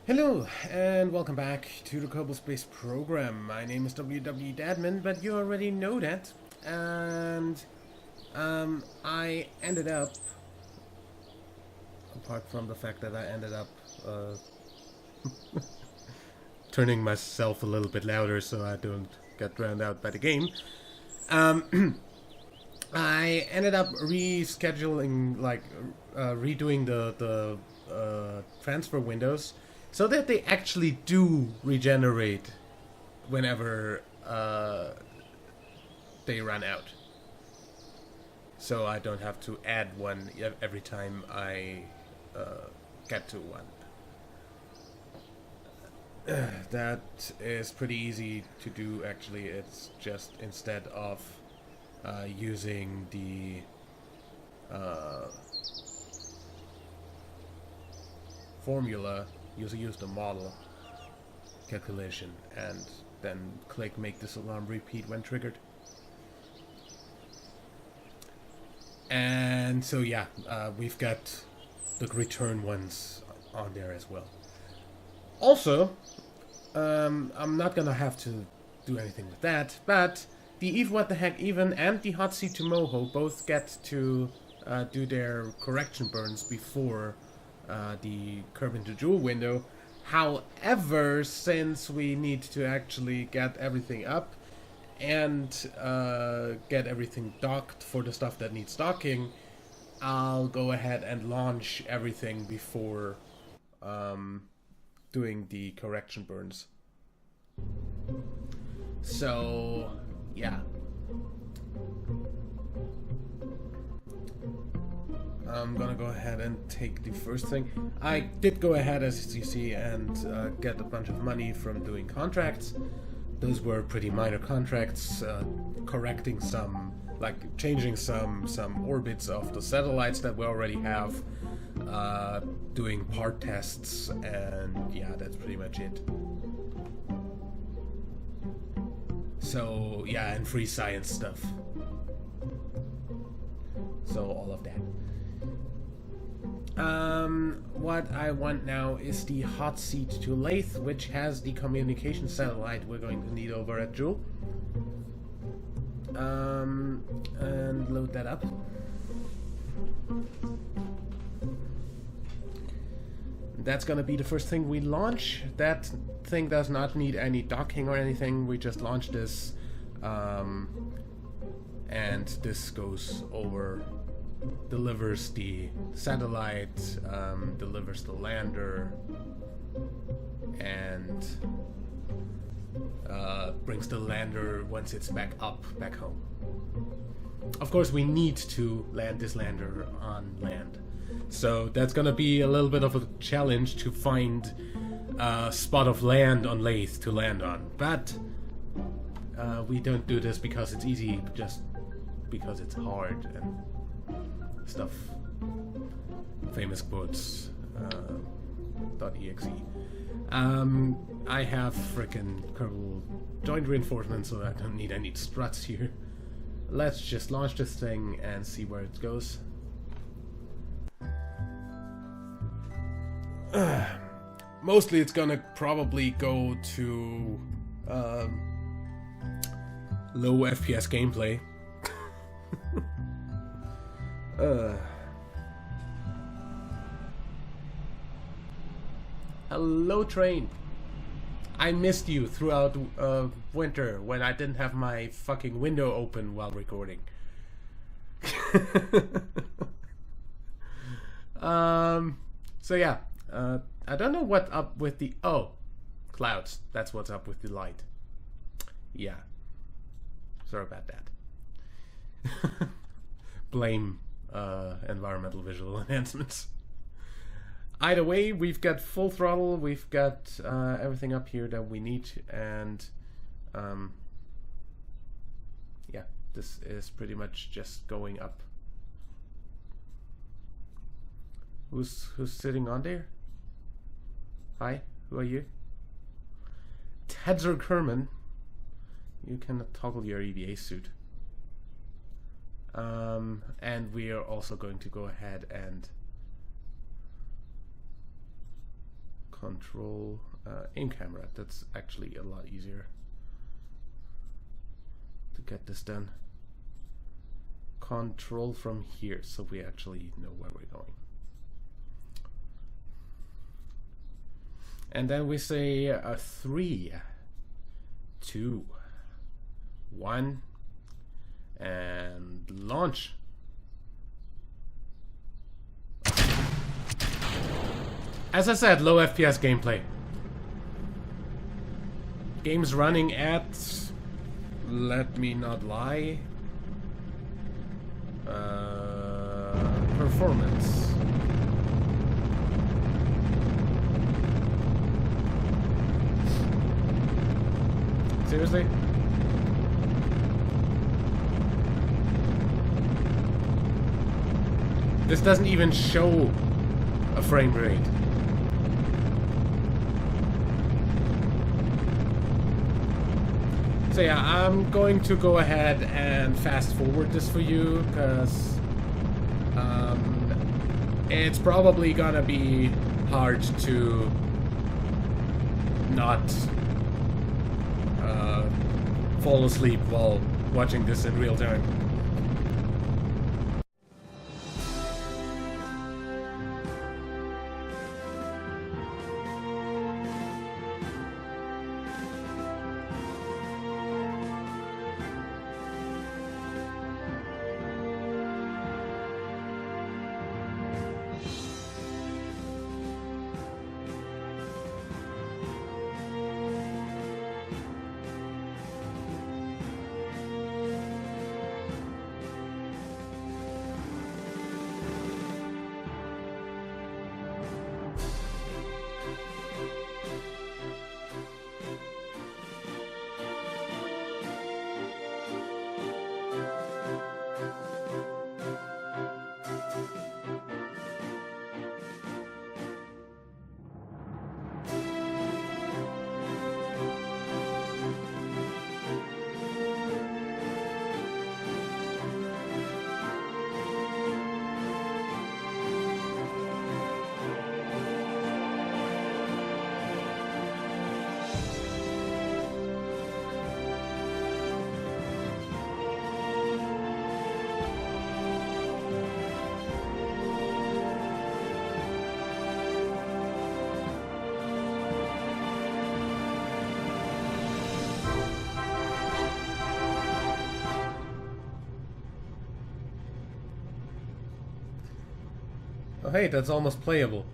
Hello, and welcome back to the Kerbal Space program. My name is WW Dadman, but you already know that. And I ended up, apart from the fact that I ended up turning myself a little bit louder so I don't get drowned out by the game, I ended up rescheduling, redoing the transfer windows so that they actually do regenerate whenever they run out. So I don't have to add one every time I get to one. That is pretty easy to do, actually. It's just instead of using the formula, you use the model calculation and then click make this alarm repeat when triggered. And so yeah, we've got the return ones on there as well. Also, I'm not gonna have to do anything with that, but the Eve What the Heck Even and the Hot Seat to Moho both get to do their correction burns before the Curb into Jool window. However, since we need to actually get everything up and get everything docked for the stuff that needs docking, I'll go ahead and launch everything before doing the correction burns. So, yeah. I'm gonna go ahead and take the first thing. I did go ahead, as you see, and get a bunch of money from doing contracts. Those were pretty minor contracts, correcting some, like changing some orbits of the satellites that we already have, doing part tests, and yeah, that's pretty much it. So yeah, and free science stuff. So all of that. What I want now is the hot seat to Lathe, which has the communication satellite we're going to need over at Jool. And load that up. That's gonna be the first thing we launch. That thing does not need any docking or anything. We just launch this, and this goes over, delivers the satellite, delivers the lander, and brings the lander once it's back home. Of course, we need to land this lander on land. So that's gonna be a little bit of a challenge to find a spot of land on Lathe to land on. But we don't do this because it's easy, just because it's hard and stuff. Famous quotes. .exe. I have frickin' Kerbal joint reinforcement, so I don't need any struts here. Let's just launch this thing and see where it goes. Mostly it's gonna probably go to low FPS gameplay. Hello, train. I missed you throughout winter when I didn't have my fucking window open while recording. So yeah, I don't know what's up with the... Oh, clouds. That's what's up with the light. Yeah. Sorry about that. Blame environmental visual enhancements. Either way, we've got full throttle, we've got everything up here that we need, and yeah, this is pretty much just going up. Who's sitting on there? Hi, who are you? Tedzer Kerman. You can toggle your EVA suit. And we are also going to go ahead and control aim camera. That's actually a lot easier to get this done. Control from here, so we actually know where we're going. And then we say 3, 2, 1, and launch. As I said, low FPS gameplay. Game's running at, let me not lie, performance. Seriously? This doesn't even show a frame rate. So yeah, I'm going to go ahead and fast forward this for you, because it's probably gonna be hard to not fall asleep while watching this in real time. Oh hey, that's almost playable.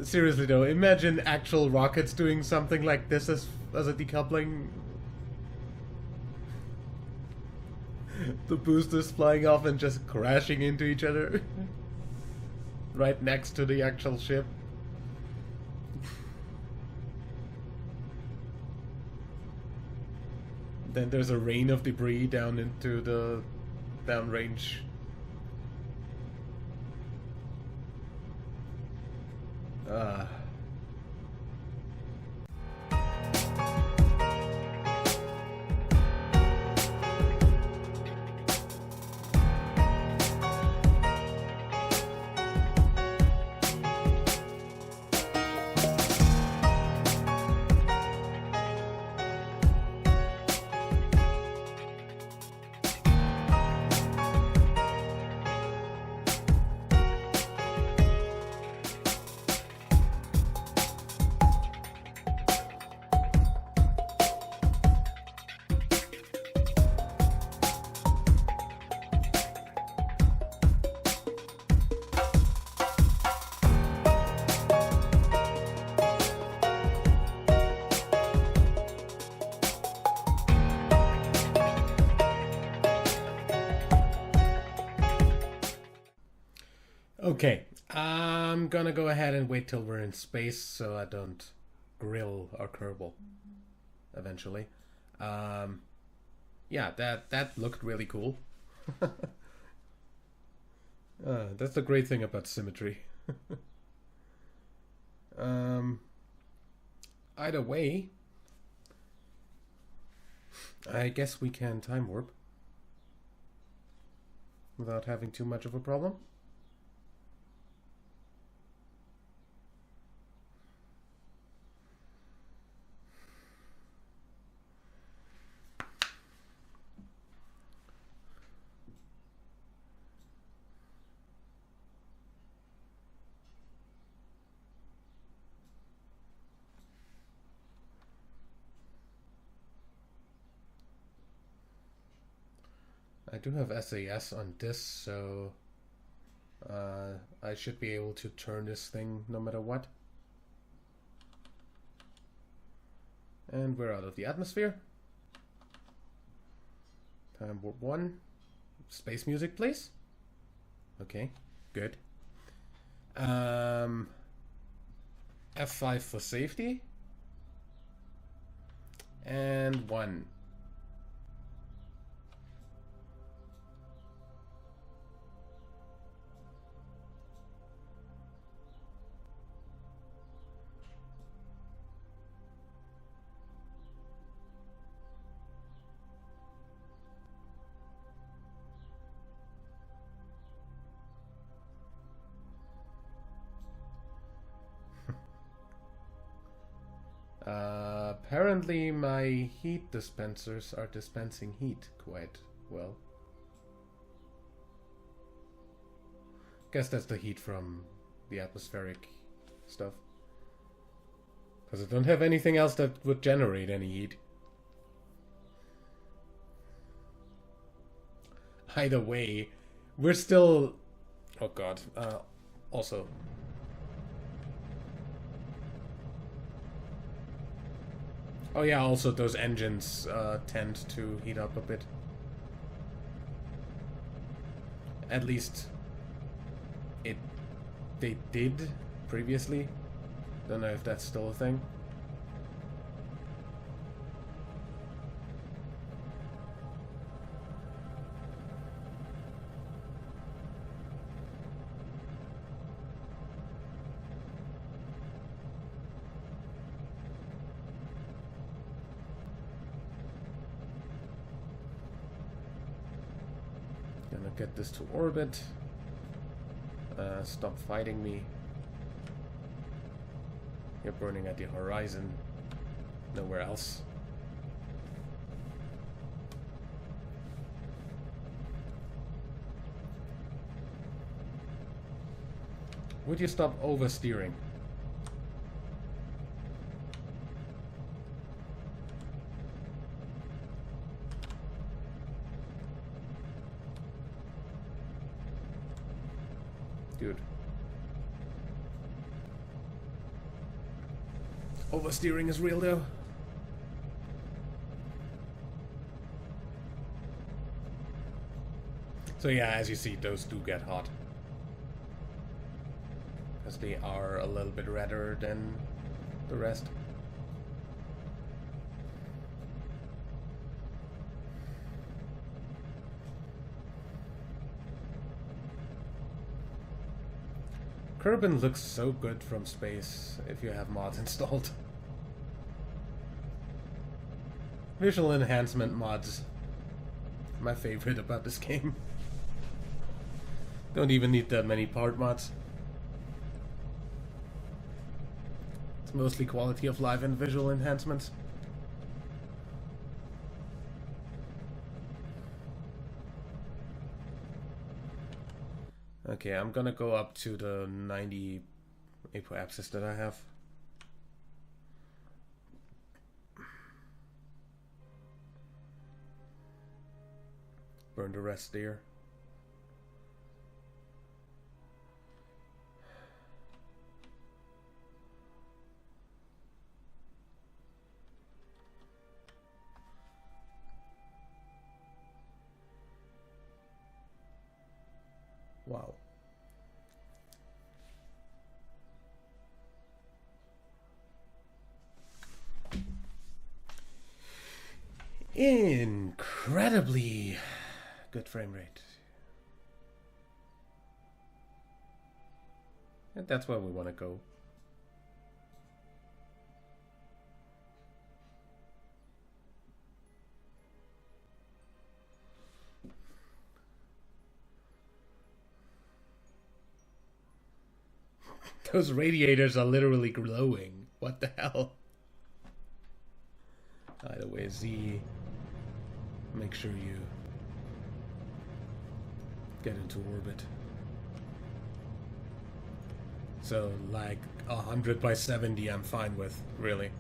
Seriously though, imagine actual rockets doing something like this as a decoupling. The boosters flying off and just crashing into each other. Right next to the actual ship. Then there's a rain of debris down into the downrange. Okay, I'm gonna go ahead and wait till we're in space so I don't grill our Kerbal eventually. Yeah, that looked really cool. That's the great thing about symmetry. Either way, I guess we can time warp without having too much of a problem. I do have SAS on this, so I should be able to turn this thing no matter what. And we're out of the atmosphere. Time warp 1. Space music, please. Okay, good. F5 for safety. And 1. Apparently my heat dispensers are dispensing heat quite well. Guess that's the heat from the atmospheric stuff. Because I don't have anything else that would generate any heat. Either way, we're still... Oh god. Also... Oh yeah, also those engines tend to heat up a bit. At least they did previously. Don't know if that's still a thing. Gonna get this to orbit. Stop fighting me. You're burning at the horizon. Nowhere else. Would you stop oversteering? Good. Oversteering is real though. So yeah, as you see, those do get hot. Because they are a little bit redder than the rest. Kerbal looks so good from space if you have mods installed. Visual enhancement mods. My favorite about this game. Don't even need that many part mods. It's mostly quality of life and visual enhancements. Okay, I'm gonna go up to the 90 apoapsis that I have. Burn the rest there. Wow. Incredibly good frame rate. And that's where we want to go. Those radiators are literally glowing. What the hell? Either way, Z. Make sure you get into orbit. So, like 100 by 70, I'm fine with, really.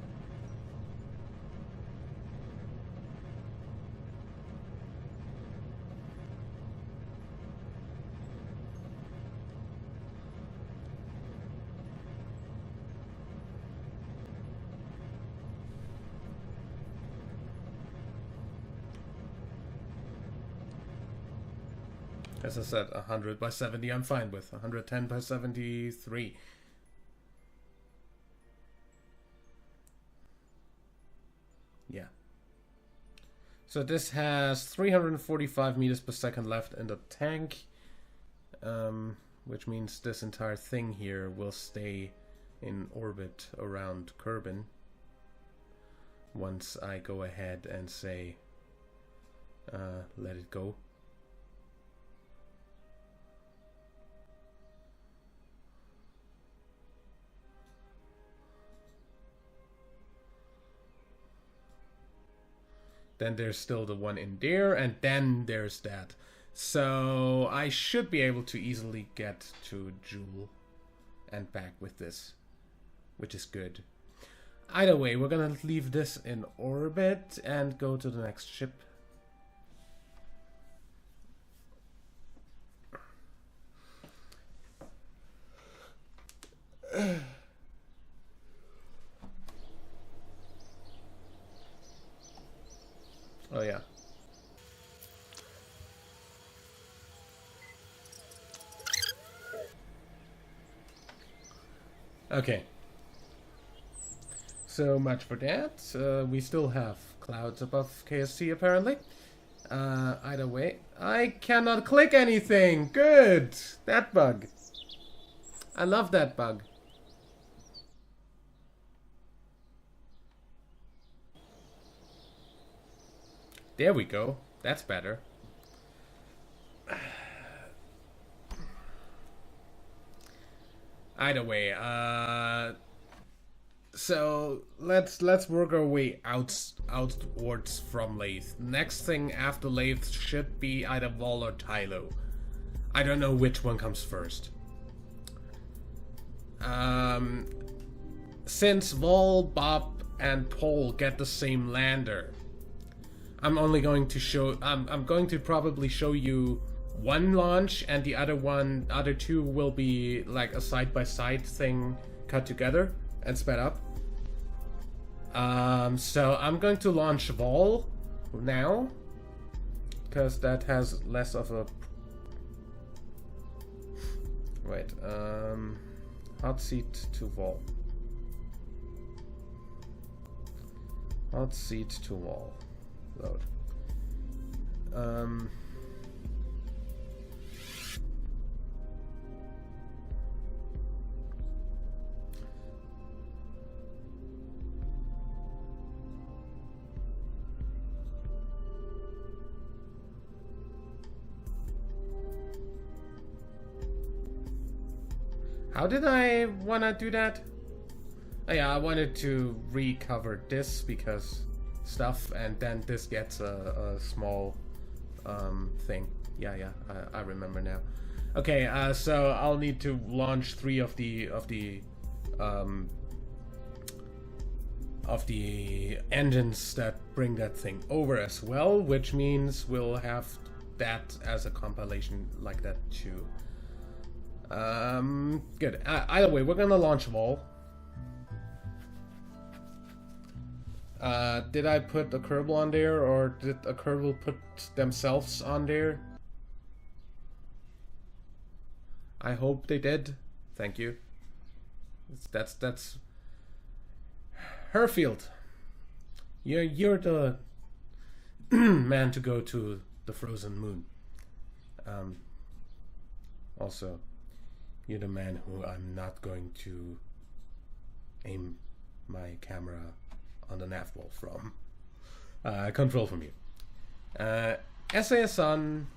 As I said, 100 by 70 I'm fine with. 110 by 73. Yeah. So this has 345 meters per second left in the tank. Which means this entire thing here will stay in orbit around Kerbal. Once I go ahead and say, let it go. Then there's still the one in there, and then there's that. So I should be able to easily get to Jool and back with this, which is good. Either way, we're gonna leave this in orbit and go to the next ship. Oh yeah. Okay. So much for that. We still have clouds above KST apparently. Either way, I cannot click anything. Good. That bug. I love that bug. There we go. That's better. Either way, so let's work our way outwards from Lathe. Next thing after Lathe should be either Vol or Tylo. I don't know which one comes first. Since Vol, Bob, and Paul get the same lander, I'm only going to show. I'm going to probably show you one launch, and the other two will be like a side-by-side thing cut together and sped up. So I'm going to launch Vol now, because that has less of a... Wait, hot seat to Vol. Hot seat to Vol. Load. How did I wanna do that? Oh yeah, I wanted to recover this because stuff, and then this gets a small thing. Yeah, I remember now. Okay, so I'll need to launch 3 of the engines that bring that thing over as well, which means we'll have that as a compilation like that too. Good. Either way, we're gonna launch Vol. Did I put a Kerbal on there, or did a Kerbal put themselves on there? I hope they did. Thank you. That's her field. You're the man to go to the frozen moon. Also, you're the man who I'm not going to aim my camera on the nav wall from. Control from you. SAS on.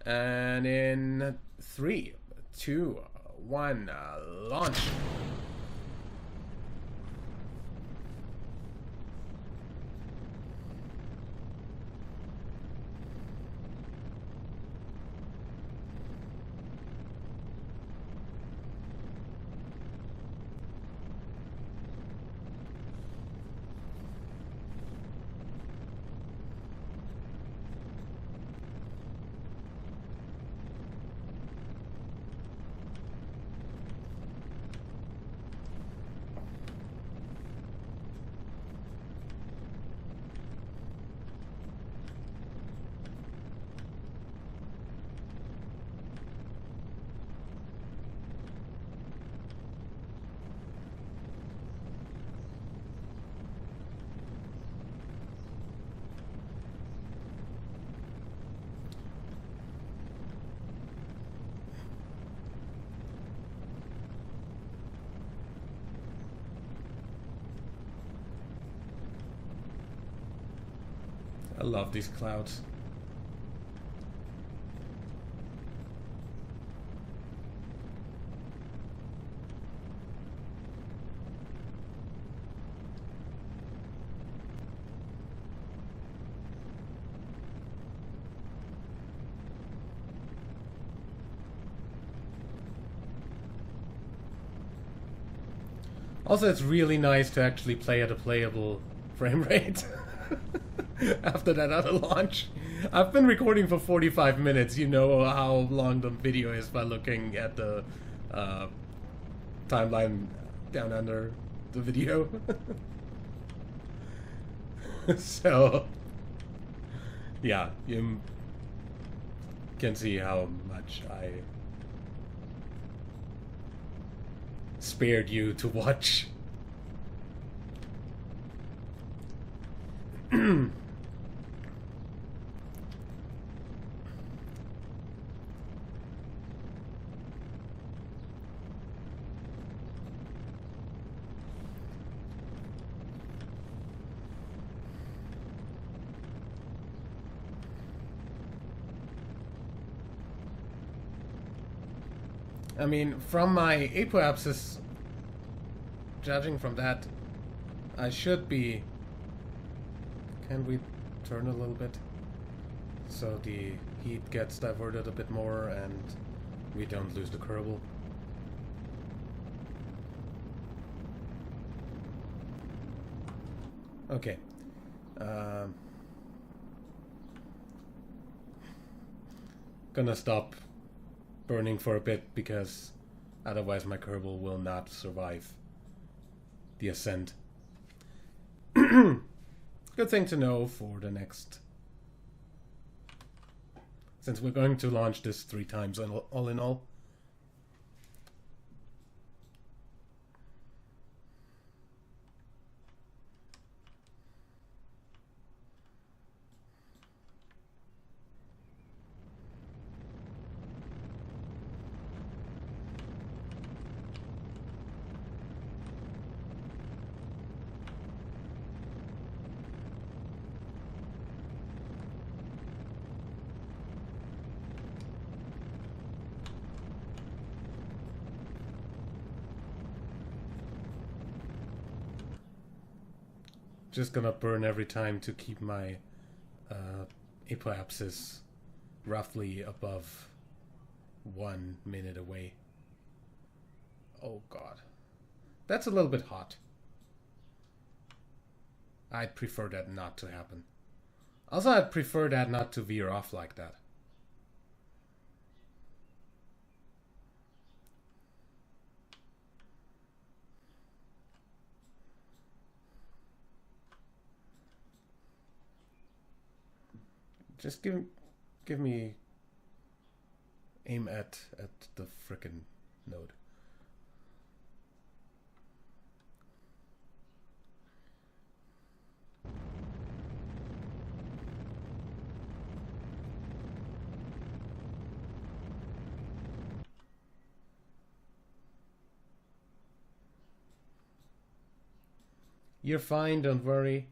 And in 3, 2, 1, launch. I love these clouds. Also, it's really nice to actually play at a playable frame rate after that other launch. I've been recording for 45 minutes. You know how long the video is by looking at the timeline down under the video. So, yeah, you can see how much I spared you to watch. I mean, from my apoapsis, judging from that, I should be... Can we turn a little bit? So the heat gets diverted a bit more and we don't lose the Kerbal. Okay. Gonna stop burning for a bit because otherwise my Kerbal will not survive the ascent. Good thing to know for the next, since we're going to launch this 3 times all in all. Just gonna burn every time to keep my apoapsis roughly above 1 minute away. Oh god. That's a little bit hot. I'd prefer that not to happen. Also, I'd prefer that not to veer off like that. Just give me aim at the frickin' node. You're fine, don't worry.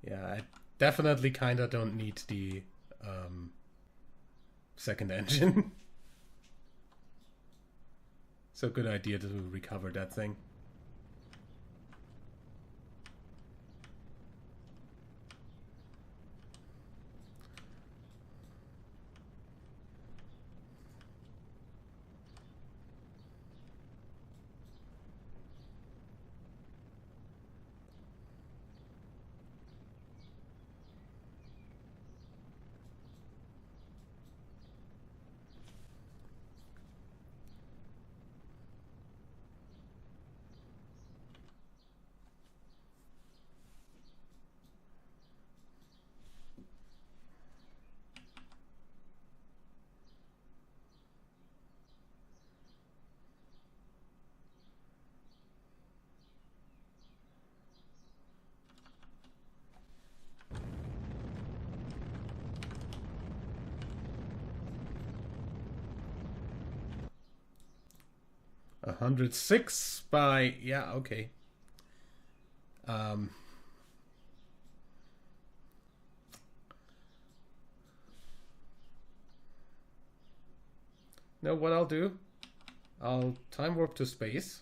Yeah, I definitely kinda don't need the second engine. So good idea to recover that thing. 106 by... Yeah, okay. Now what I'll do, I'll time warp to space.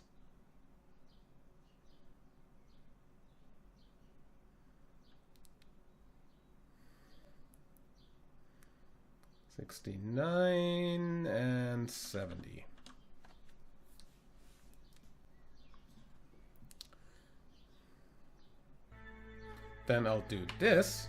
$69 and $70. Then I'll do this.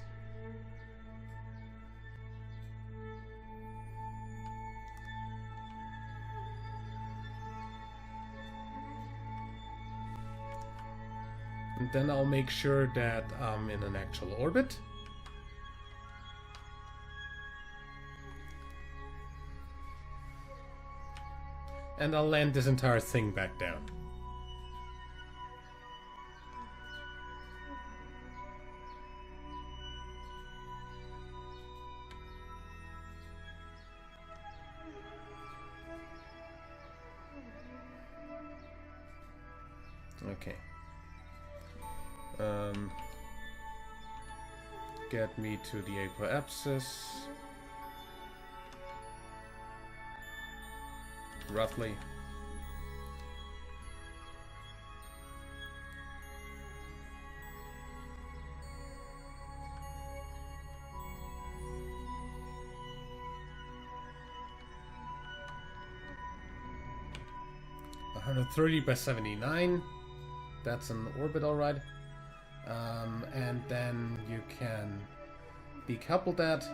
And then I'll make sure that I'm in an actual orbit. And I'll land this entire thing back down. Okay. Get me to the apoapsis. Roughly. $130 by 79. That's an orbit, alright. And then you can decouple that.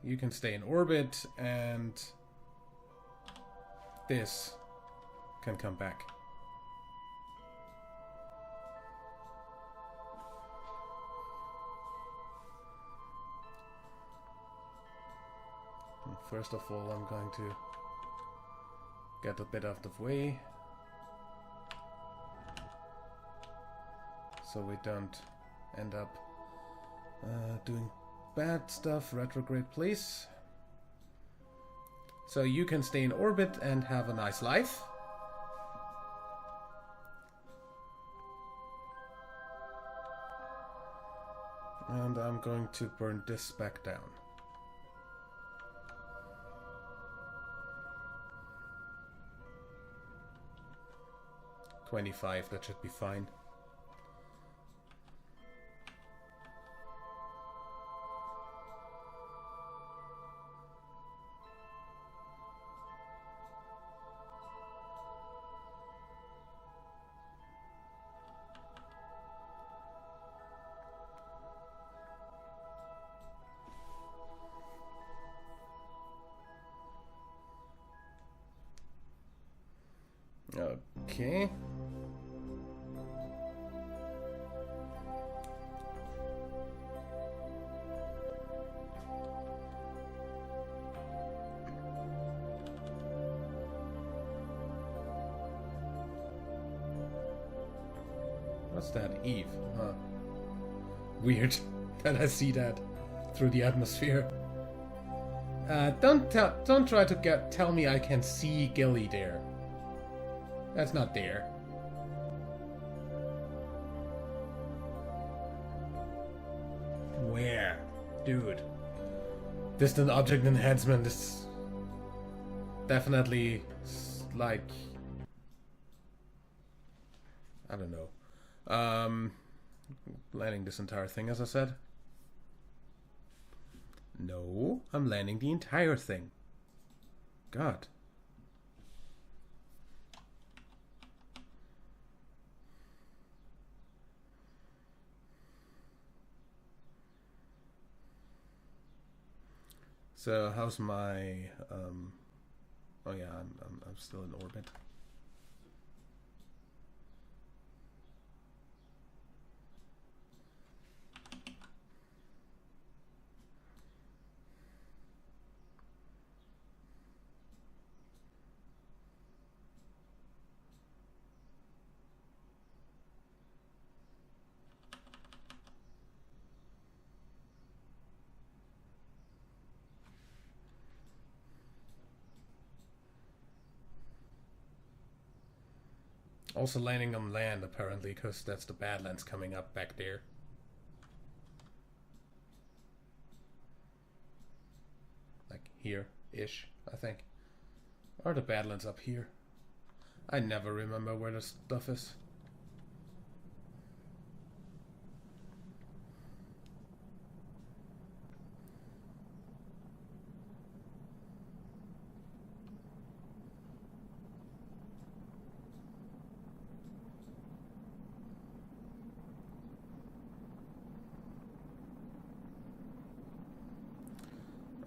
You can stay in orbit, and this can come back. And first of all, I'm going to get a bit out of the way, so we don't end up doing bad stuff. Retrograde, please. So you can stay in orbit and have a nice life. And I'm going to burn this back down. $25, that should be fine. Okay. What's that? Eve, huh? Weird that I see that through the atmosphere. Don't try to tell me I can see Gilly there. That's not there. Where? Dude. Distant object enhancement is definitely like... I don't know. Landing this entire thing, as I said. No, I'm landing the entire thing. God. So how's my oh yeah, I'm still in orbit. Also landing on land, apparently, because that's the Badlands coming up back there. Like here-ish, I think. Or the Badlands up here. I never remember where the stuff is.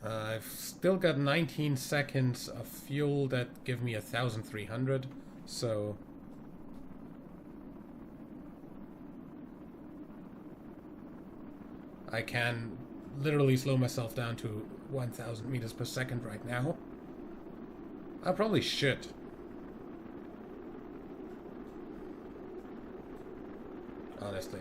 I've still got 19 seconds of fuel that give me 1,300, so I can literally slow myself down to 1,000 meters per second right now. I probably should. Honestly.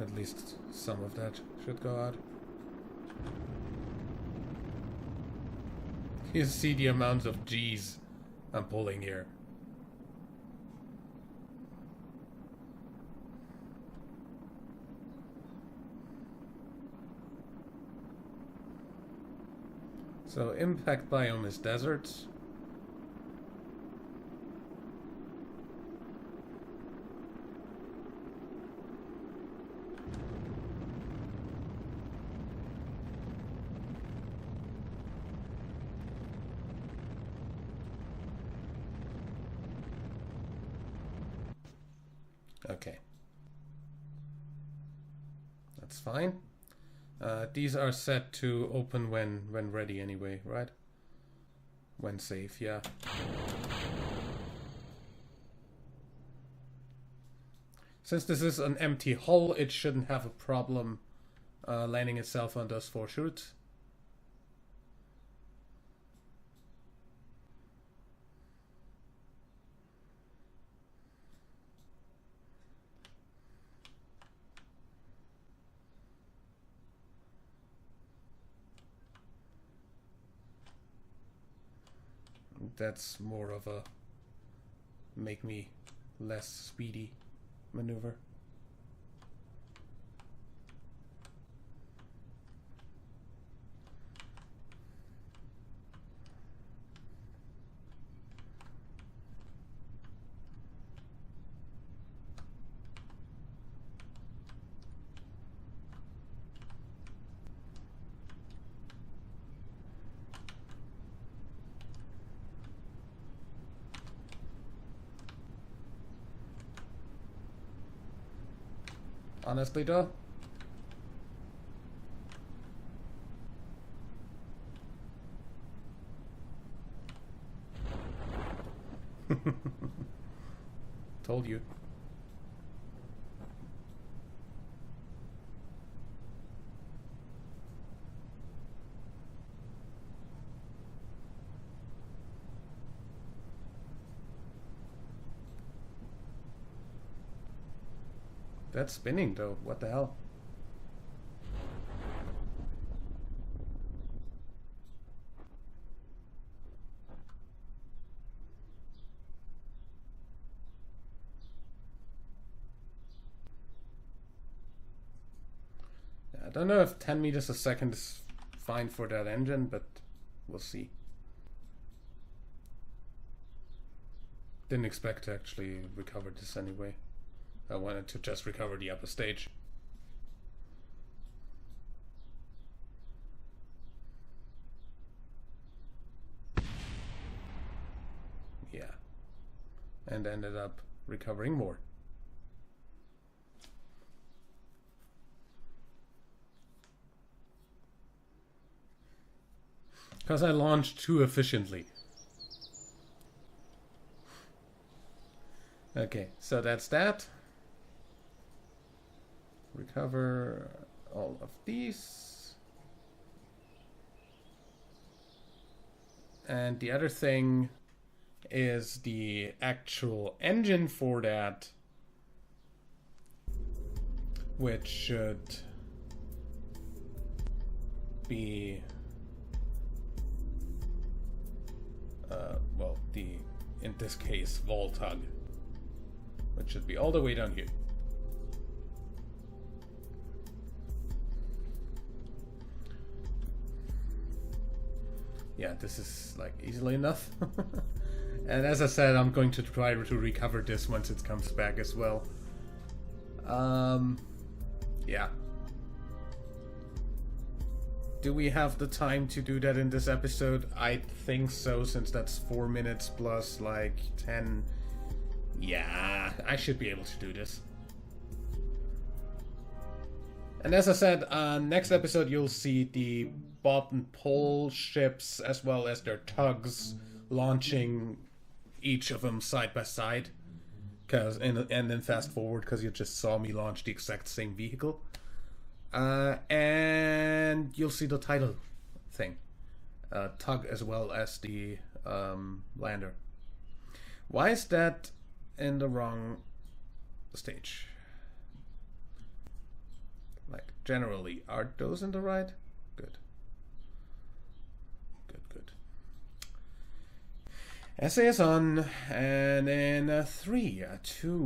At least some of that should go out. You see the amount of G's I'm pulling here. So impact biome is deserts. Okay. That's fine. These are set to open when ready anyway, right? When safe, yeah. Since this is an empty hull, it shouldn't have a problem landing itself on those 4 chutes. That's more of a make me less speedy maneuver. Honestly, though. Told you. That's spinning, though. What the hell? I don't know if 10 meters a second is fine for that engine, but we'll see. Didn't expect to actually recover this anyway. I wanted to just recover the upper stage. Yeah. And ended up recovering more. Because I launched too efficiently. Okay, so that's that. Recover all of these. And the other thing is the actual engine for that which should be well, in this case, Vault Hug, which should be all the way down here. Yeah, this is like easily enough. And as I said, I'm going to try to recover this once it comes back as well. Yeah. Do we have the time to do that in this episode? I think so, since that's 4 minutes plus like 10. Yeah, I should be able to do this. And as I said, next episode you'll see the bot and pole ships as well as their tugs launching each of them side by side. And then fast forward because you just saw me launch the exact same vehicle. And you'll see the title thing. Tug as well as the lander. Why is that in the wrong stage? Like, generally, are those in the right? Good. Good. Essay is on, and in 3, 2,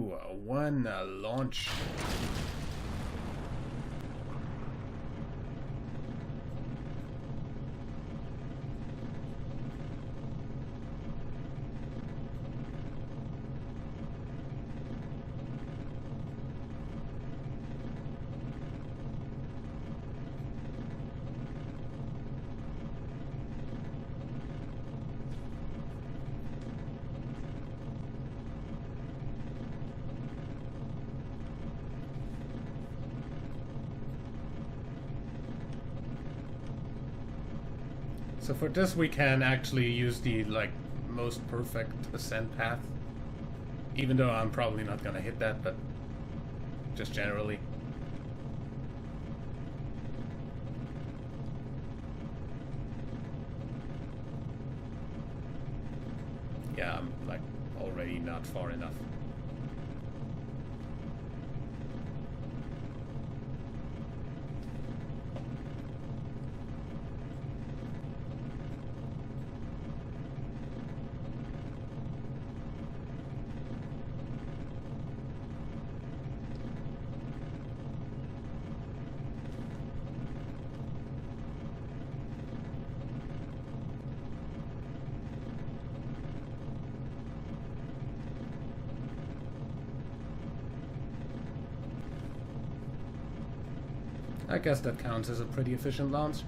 1, launch. So for this we can actually use the most perfect ascent path. Even though I'm probably not gonna hit that, but just generally. Yeah, I'm already not far enough. I guess that counts as a pretty efficient launch.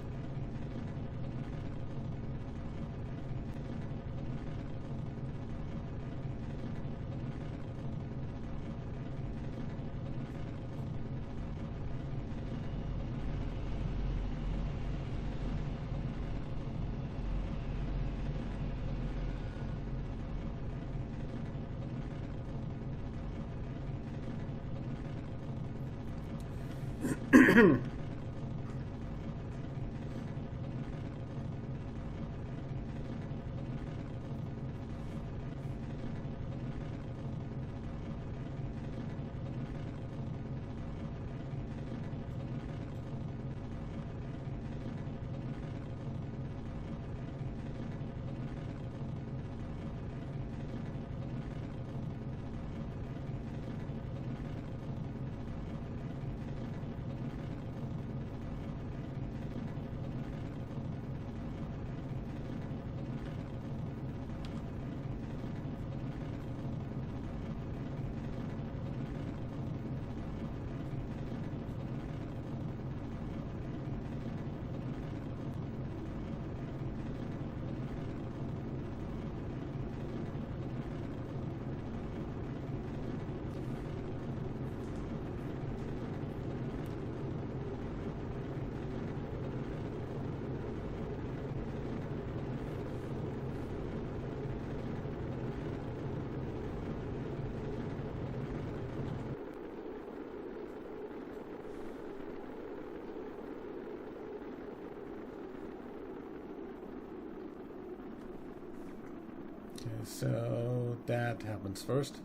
So that happens first.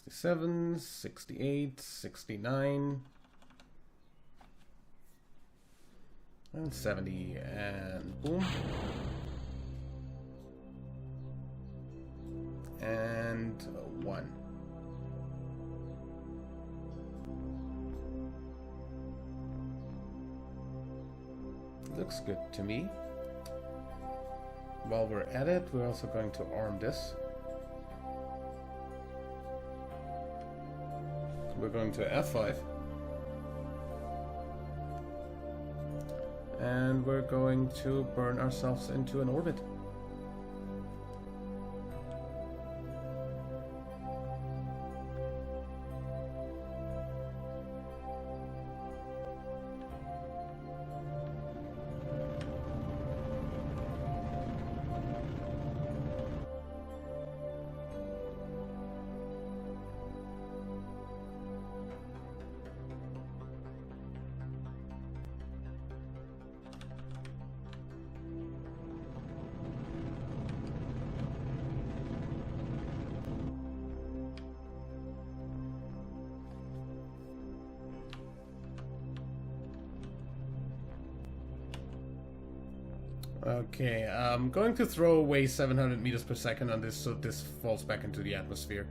67, 68, 69, and 70, and boom. And 1. Looks good to me. While we're at it, we're also going to arm this. We're going to F5. And we're going to burn ourselves into an orbit. Okay, I'm going to throw away 700 meters per second on this so this falls back into the atmosphere.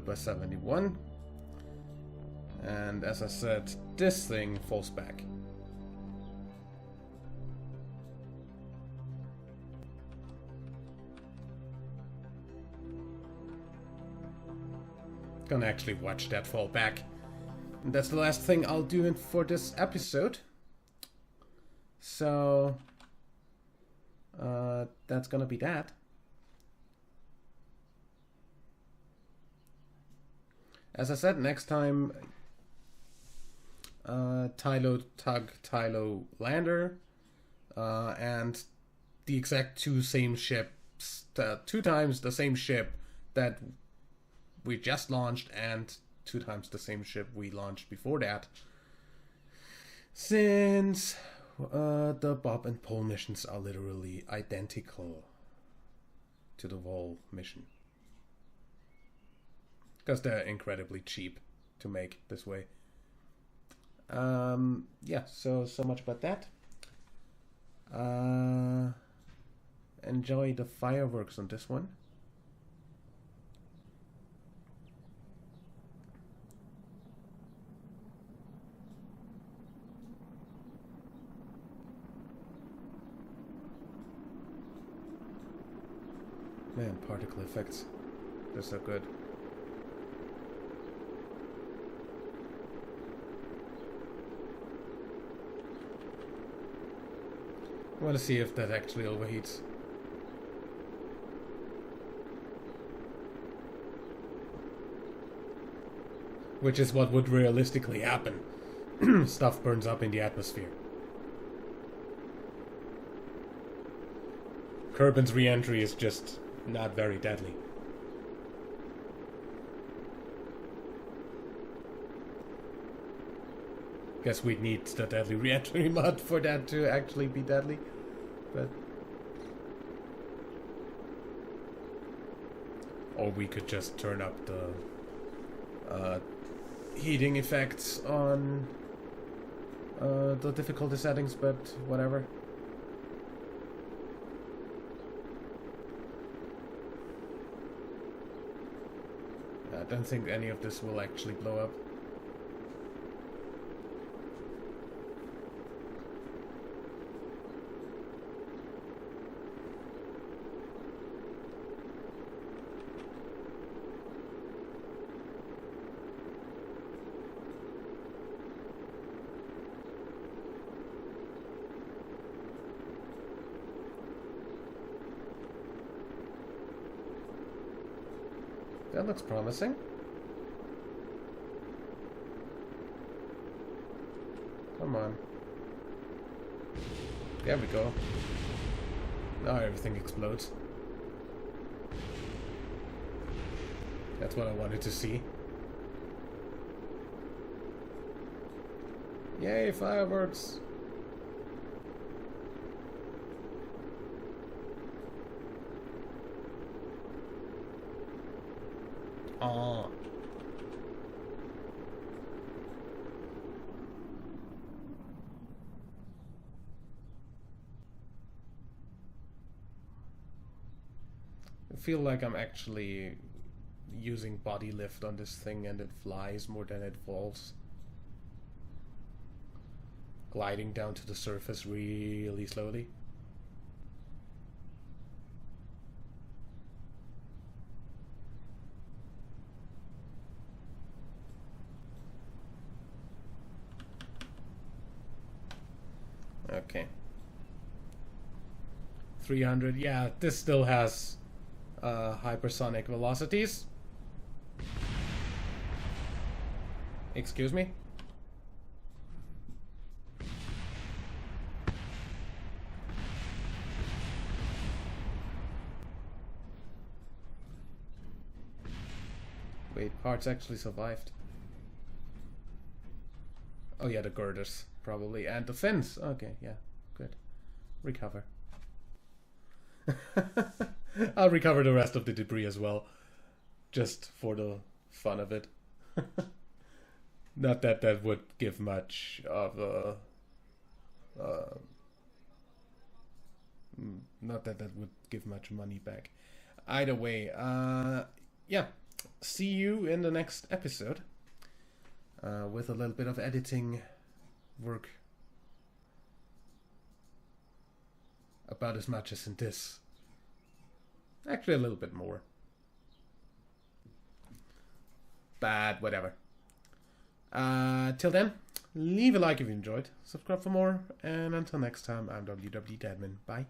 By 71. And as I said, this thing falls back. Gonna actually watch that fall back. And that's the last thing I'll do for this episode. So that's gonna be that. As I said, next time, Tylo Tug, Tylo Lander, and the exact two times the same ship that we just launched, and 2 times the same ship we launched before that. Since the Bob and Pole missions are literally identical to the Vol mission. Because they're incredibly cheap to make this way. Yeah, so much about that. Enjoy the fireworks on this one. Man, particle effects. They're so good. I want to see if that actually overheats. Which is what would realistically happen. Stuff burns up in the atmosphere. Kerbin's re-entry is just not very deadly. Guess we'd need the deadly re-entry mod for that to actually be deadly, but or we could just turn up the heating effects on the difficulty settings, but whatever. I don't think any of this will actually blow up. That looks promising. Come on. There we go. Now everything explodes. That's what I wanted to see. Yay, fireworks! Oh. I feel like I'm actually using body lift on this thing and it flies more than it falls. Gliding down to the surface really slowly. Okay. 300, yeah, this still has hypersonic velocities. Excuse me? Wait, parts actually survived. Oh yeah, the girders, probably. And the fins. Okay, yeah, good. Recover. I'll recover the rest of the debris as well. Just for the fun of it. Not that that would give much of a... not that that would give much money back. Either way, yeah. See you in the next episode. With a little bit of editing work. About as much as in this. Actually a little bit more. But whatever. Till then, leave a like if you enjoyed. Subscribe for more. And until next time, I'm WW Deadman. Bye.